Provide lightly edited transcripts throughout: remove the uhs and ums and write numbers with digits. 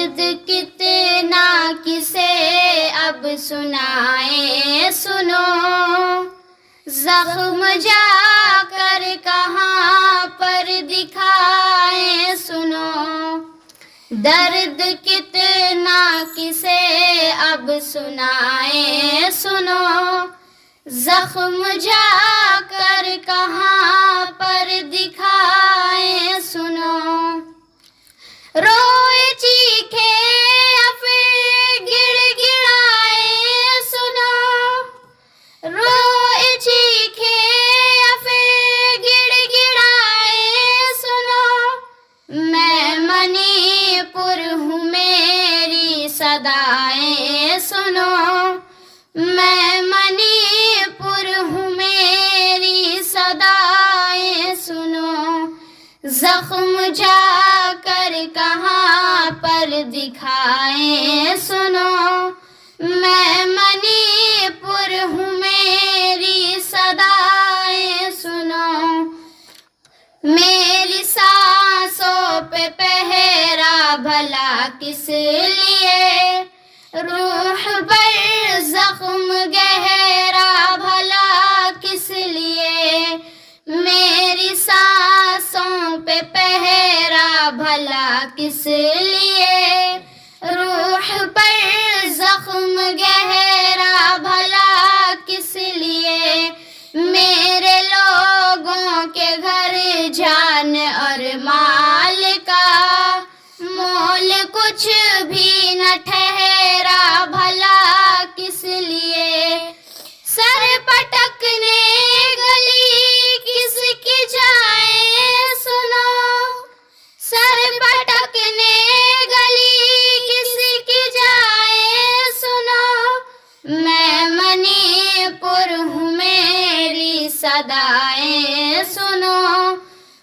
दर्द कितना किसे अब सुनाए सुनो, जख्म जाकर कहाँ पर दिखाए सुनो। दर्द कितना किसे अब सुनाए सुनो, जख्म जाकर कहाँ पर दिखाए सुनो। रोए चीखे या फिर गिड़गिड़ाए सुनो, रोए चीखे या फिर गिड़गिड़ाए सुनो। मैं मणिपुर हूँ मेरी सदाएं सुनो, मैं मणिपुर हूँ मेरी सदाएं सुनो। जख्म जाकर कहाँ पर दिखाए सुनो, मैं मणिपुर हूँ मेरी सदाएं सुनो। मेरी सांसों पे पहरा भला किस लिए, रूह पर जख्म गहरा भला किस लिए। मेरी सांसों पे पहरा भला किस लिए, रूह पर जख्म गहरा भला किस लिए। मेरे लोगों के घर जान और माल का मोल कुछ भी न ठहरा भला किस लिए। सर पटकने गली किसकी जाए सुनो, सर पटकने गली किसकी जाए सुनो। मैं मणिपुर हूँ मेरी सदाएं सुनो,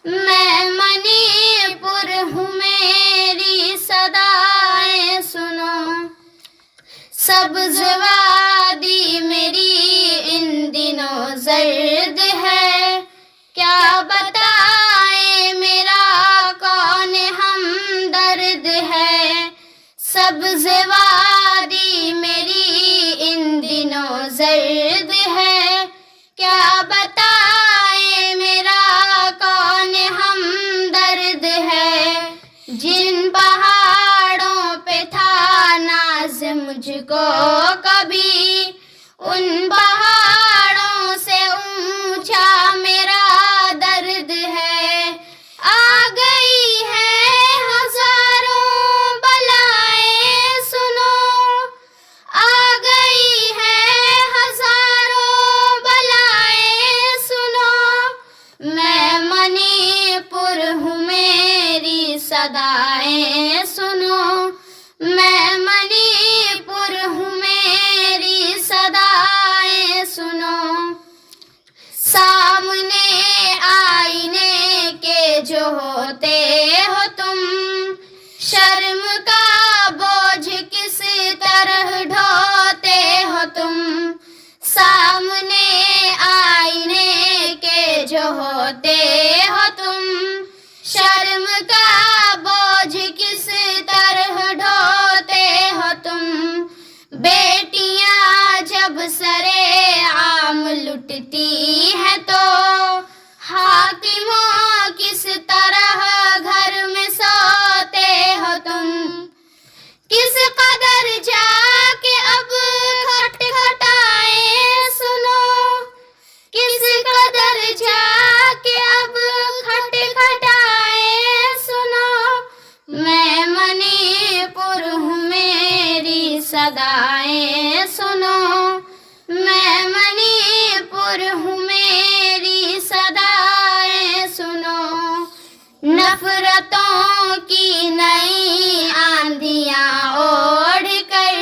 मैं मणिपुर हूँ मेरी सदाएं सुनो। सब्ज़ वादी मेरी इन दिनों जर्द है, क्या बताएं मेरा कौन हमदर्द है। सब्ज़ वादी मेरी इन दिनों जर्द है, क्या बताएं मेरा कौन हमदर्द है। जिन पहाड़ों पे था नाज मुझको कभी, उन पहाड़ों से ऊंचा मेरा दर्द है। आ गई है हजारों बलाएं सुनो, आ गई है हजारों बलाएं सुनो। मैं मणिपुर हूँ मेरी सदाएं सुनो, मैं मणिपुर हूँ मेरी सदाएं सुनो। सामने आईने के जो होते हो तुम, शर्म का बोझ किस तरह ढोते हो तुम। सामने आईने के जो होते हो तुम, शर्म का बोझ किस तरह ढोते हो तुम। बेटियां जब सरे आम लुटती है तो, हाकिमों किस तरह घर में सोते हो तुम। किस कदर जाके अब खटखटाए सुनो, किस कदर जाके अब खटखटाए सुनो। मैं मणिपुर हूँ मेरी सदाएं सुनो, मैं मणिपुर हूँ मेरी सदाएं सुनो। नफरतों की नई आंधियां ओढ़ कर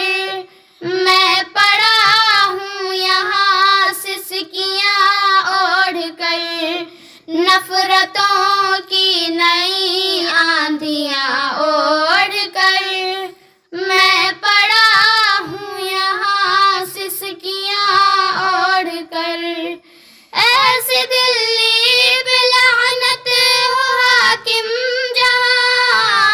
मैं पड़ा हूँ यहाँ सिसकियां ओढ़ कर। नफरतों की नई आंधियां ओढ़ कर मैं पड़ा हूँ यहाँ सिसकियां ओढ़ कर। ऐसी दिल्ली पे लानत हो हाकिम जहाँ,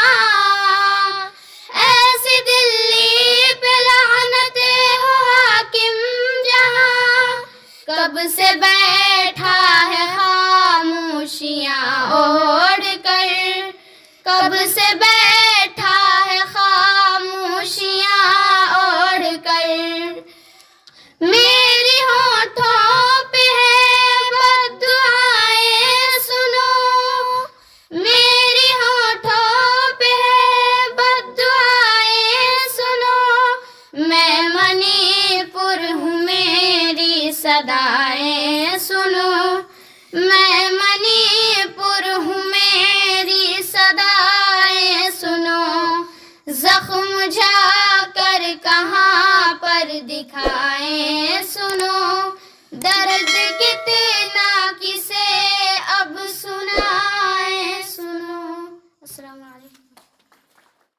सदाएं सुनो। मैं मणिपुर हूँ मेरी सदाएं सुनो। जख्म जाकर कहाँ पर दिखाएं सुनो। दर्द कितने